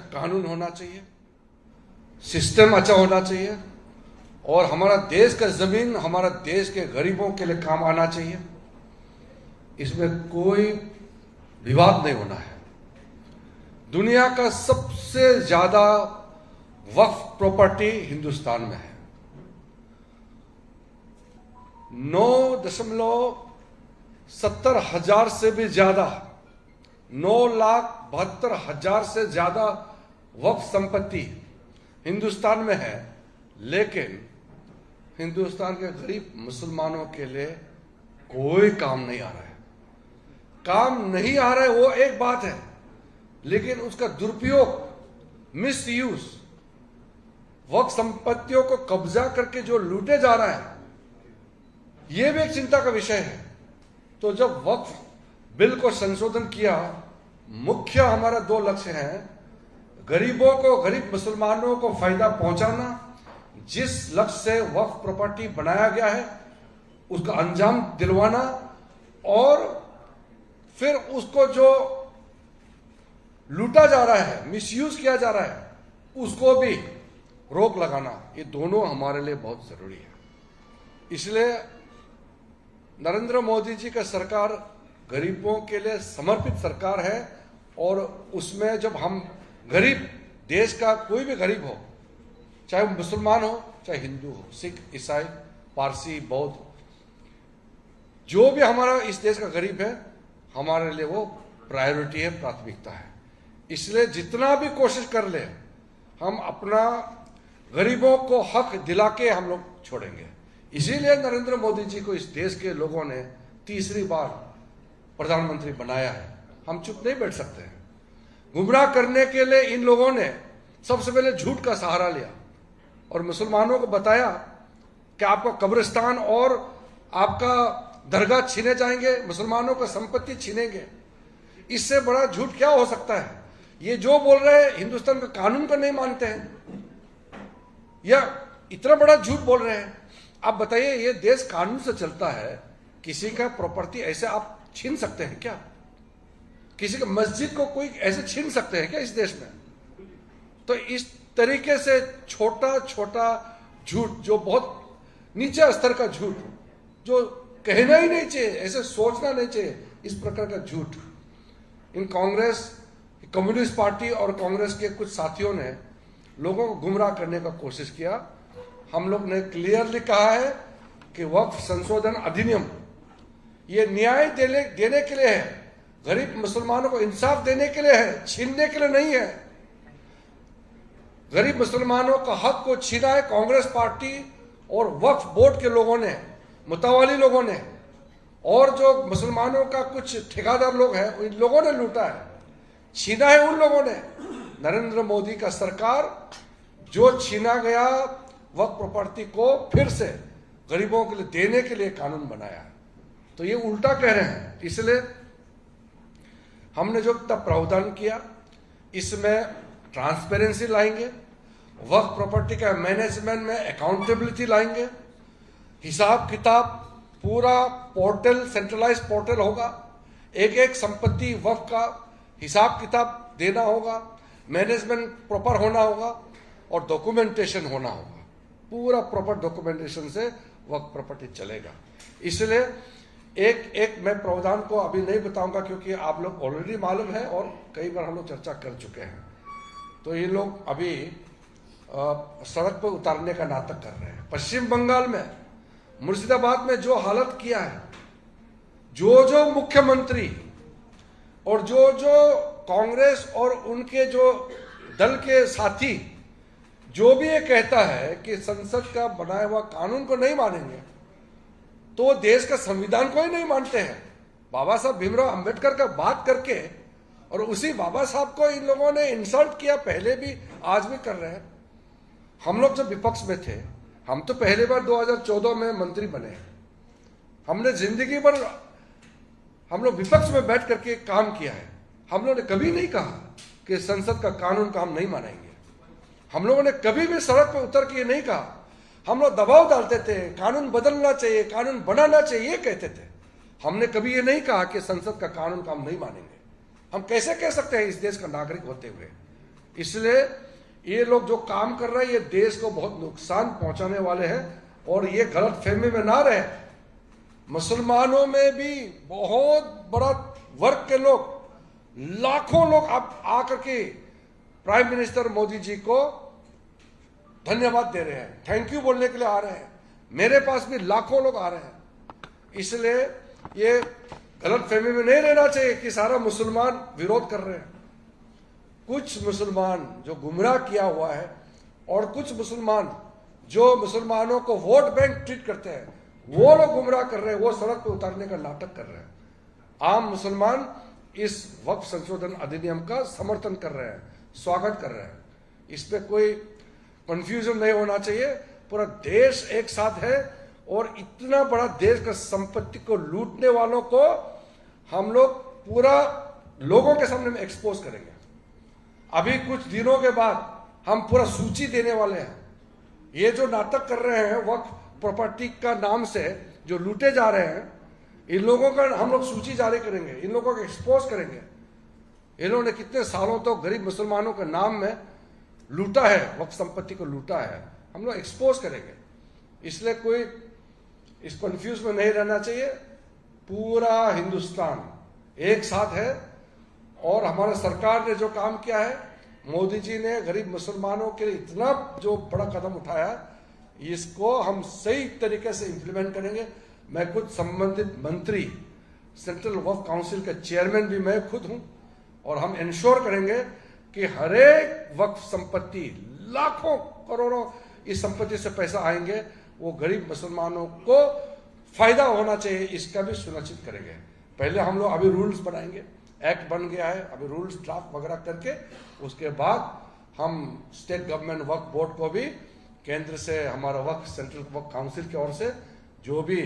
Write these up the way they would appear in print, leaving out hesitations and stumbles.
कानून होना चाहिए, सिस्टम अच्छा होना चाहिए, और हमारा देश का जमीन हमारा देश के गरीबों के लिए काम आना चाहिए। इसमें कोई विवाद नहीं होना है। दुनिया का सबसे ज्यादा वक्फ प्रॉपर्टी हिंदुस्तान में है। 9,70,000 से भी ज्यादा, 9,72,000 से ज्यादा वक्फ संपत्ति हिंदुस्तान में है। लेकिन हिंदुस्तान के गरीब मुसलमानों के लिए कोई काम नहीं आ रहा है। काम नहीं आ रहा है वो एक बात है, लेकिन उसका दुरुपयोग, मिस यूज, वक्फ संपत्तियों को कब्जा करके जो लूटे जा रहा है, यह भी एक चिंता का विषय है। तो जब वक्फ बिल को संशोधन किया, मुख्य हमारा दो लक्ष्य हैं। गरीबों को, गरीब मुसलमानों को फायदा पहुंचाना, जिस लक्ष्य से वक्फ प्रॉपर्टी बनाया गया है उसका अंजाम दिलवाना, और फिर उसको जो लूटा जा रहा है, मिसयूज किया जा रहा है, उसको भी रोक लगाना। ये दोनों हमारे लिए बहुत जरूरी है। इसलिए नरेंद्र मोदी जी का सरकार गरीबों के लिए समर्पित सरकार है, और उसमें जब हम गरीब, देश का कोई भी गरीब हो, चाहे वो मुसलमान हो, चाहे हिंदू हो, सिख, ईसाई, पारसी, बौद्ध, जो भी हमारा इस देश का गरीब है, हमारे लिए वो प्रायोरिटी है, प्राथमिकता है। इसलिए जितना भी कोशिश कर ले, हम अपना गरीबों को हक दिला के हम लोग छोड़ेंगे। इसीलिए नरेंद्र मोदी जी को इस देश के लोगों ने तीसरी बार प्रधानमंत्री बनाया है। हम चुप नहीं बैठ सकते हैं। गुमराह करने के लिए इन लोगों ने सबसे पहले झूठ का सहारा लिया और मुसलमानों को बताया कि आपका कब्रिस्तान और आपका दरगाह छीने जाएंगे, मुसलमानों का संपत्ति छीनेंगे। इससे बड़ा झूठ क्या हो सकता है? ये जो बोल रहे हैं हिंदुस्तान का कानून को नहीं मानते हैं, या इतना बड़ा झूठ बोल रहे हैं। आप बताइए, ये देश कानून से चलता है, किसी का प्रॉपर्टी ऐसे आप छीन सकते हैं क्या? किसी का मस्जिद को कोई ऐसे छीन सकते हैं क्या इस देश में? तो इस तरीके से छोटा छोटा झूठ, जो बहुत नीचे स्तर का झूठ, जो कहना ही नहीं चाहिए, ऐसे सोचना नहीं चाहिए, इस प्रकार का झूठ इन कांग्रेस, कम्युनिस्ट पार्टी और कांग्रेस के कुछ साथियों ने लोगों को गुमराह करने का कोशिश किया। हम लोग ने क्लियरली कहा है कि वक्फ संशोधन अधिनियम ये न्याय देने के लिए है, गरीब मुसलमानों को इंसाफ देने के लिए है, छीनने के लिए नहीं है। गरीब मुसलमानों का हक को छीना है कांग्रेस पार्टी और वक्फ बोर्ड के लोगों ने, मुतावाली लोगों ने, और जो मुसलमानों का कुछ ठेकेदार लोग हैं, उन लोगों ने लूटा है, छीना है उन लोगों ने। नरेंद्र मोदी का सरकार जो छीना गया वक्फ प्रॉपर्टी को फिर से गरीबों के लिए देने के लिए कानून बनाया है। तो ये उल्टा कह रहे हैं। इसलिए हमने जो तब प्रावधान किया, इसमें ट्रांसपेरेंसी लाएंगे, वक्फ प्रॉपर्टी का मैनेजमेंट में अकाउंटेबिलिटी लाएंगे, हिसाब किताब पूरा पोर्टल, सेंट्रलाइज पोर्टल होगा, एक एक संपत्ति वक्फ का हिसाब किताब देना होगा, मैनेजमेंट प्रॉपर होना होगा और डॉक्यूमेंटेशन होना होगा। पूरा प्रॉपर डॉक्यूमेंटेशन से वक्फ प्रॉपर्टी चलेगा। इसलिए एक एक मैं प्रावधान को अभी नहीं बताऊंगा, क्योंकि आप लोग ऑलरेडी मालूम है और कई बार हम लोग चर्चा कर चुके हैं। तो ये लोग अभी सड़क पर उतारने का नाटक कर रहे हैं। पश्चिम बंगाल में, मुर्शिदाबाद में जो हालत किया है, जो मुख्यमंत्री और जो कांग्रेस और उनके जो दल के साथी जो भी ये कहता है कि संसद का बनाया हुआ कानून को नहीं मानेंगे, तो देश का संविधान को ही नहीं मानते हैं। बाबा साहब भीमराव अंबेडकर का बात करके, और उसी बाबा साहब को इन लोगों ने इंसल्ट किया, पहले भी आज भी कर रहे हैं। हम लोग जब विपक्ष में थे, हम तो पहली बार 2014 में मंत्री बने। हमने जिंदगी भर हम लोग विपक्ष में बैठ करके काम किया है। हम लोगों ने कभी नहीं कहा कि संसद का कानून का हम नहीं मानेंगे। हम लोगों ने कभी भी सड़क पर उतर के नहीं कहा। हम लोग दबाव डालते थे, कानून बदलना चाहिए, कानून बनाना चाहिए, ये कहते थे। हमने कभी ये नहीं कहा कि संसद का कानून का हम नहीं मानेंगे। हम कैसे कह सकते हैं इस देश का नागरिक होते हुए? इसलिए ये लोग जो काम कर रहे हैं ये देश को बहुत नुकसान पहुंचाने वाले हैं। और ये गलत फहमी में ना रहे, मुसलमानों में भी बहुत बड़ा वर्ग के लोग, लाखों लोग आकर के प्राइम मिनिस्टर मोदी जी को धन्यवाद दे रहे हैं, थैंक यू बोलने के लिए आ रहे हैं। मेरे पास भी लाखों लोग आ रहे हैं। इसलिए ये गलत फहमी में नहीं रहना चाहिए कि सारा मुसलमान विरोध कर रहे हैं। कुछ मुसलमान जो गुमराह किया हुआ है और कुछ मुसलमान जो मुसलमानों को वोट बैंक ट्रीट करते हैं, वो लोग गुमराह कर रहे हैं, वो सड़क पर उतारने का नाटक कर रहे हैं। आम मुसलमान इस वक्फ संशोधन अधिनियम का समर्थन कर रहे हैं, स्वागत कर रहे हैं। इसमें कोई कंफ्यूजन नहीं होना चाहिए। पूरा देश एक साथ है और इतना बड़ा देश का संपत्ति को लूटने वालों को हम लोग पूरा लोगों के सामने में एक्सपोज करेंगे। अभी कुछ दिनों के बाद हम पूरा सूची देने वाले हैं। ये जो नाटक कर रहे हैं वक्फ प्रॉपर्टी का नाम से जो लूटे जा रहे हैं, इन लोगों का हम लोग सूची जारी करेंगे, इन लोगों को एक्सपोज करेंगे। इन्होंने कितने सालों तो गरीब मुसलमानों के नाम में लूटा है, वक्फ संपत्ति को लूटा है, हम लोग एक्सपोज करेंगे। इसलिए कोई इस कंफ्यूज में नहीं रहना चाहिए। पूरा हिंदुस्तान एक साथ है और हमारे सरकार ने जो काम किया है, मोदी जी ने गरीब मुसलमानों के लिए इतना जो बड़ा कदम उठाया, इसको हम सही तरीके से इंप्लीमेंट करेंगे। मैं खुद संबंधित मंत्री, सेंट्रल वक्फ काउंसिल के चेयरमैन भी मैं खुद हूं और हम इंश्योर करेंगे कि हर एक वक्फ संपत्ति, लाखों करोड़ों इस संपत्ति से पैसा आएंगे, वो गरीब मुसलमानों को फायदा होना चाहिए, इसका भी सुनिश्चित करेंगे। पहले हम लोग अभी रूल्स बनाएंगे, एक्ट बन गया है, अभी रूल्स ड्राफ्ट वगैरह करके उसके बाद हम स्टेट गवर्नमेंट वक्फ बोर्ड को भी केंद्र से, हमारा वक्फ सेंट्रल वक्फ काउंसिल की ओर से जो भी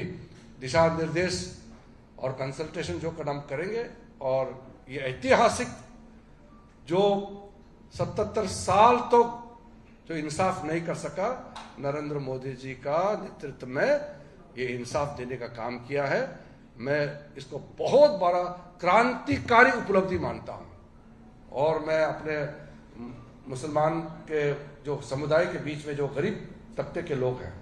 दिशा निर्देश और कंसल्टेशन जो कदम करेंगे। और ये ऐतिहासिक जो 77 साल तो जो इंसाफ नहीं कर सका, नरेंद्र मोदी जी का नेतृत्व में ये इंसाफ देने का काम किया है। मैं इसको बहुत बड़ा क्रांतिकारी उपलब्धि मानता हूं और मैं अपने मुसलमान के जो समुदाय के बीच में जो गरीब तबके के लोग हैं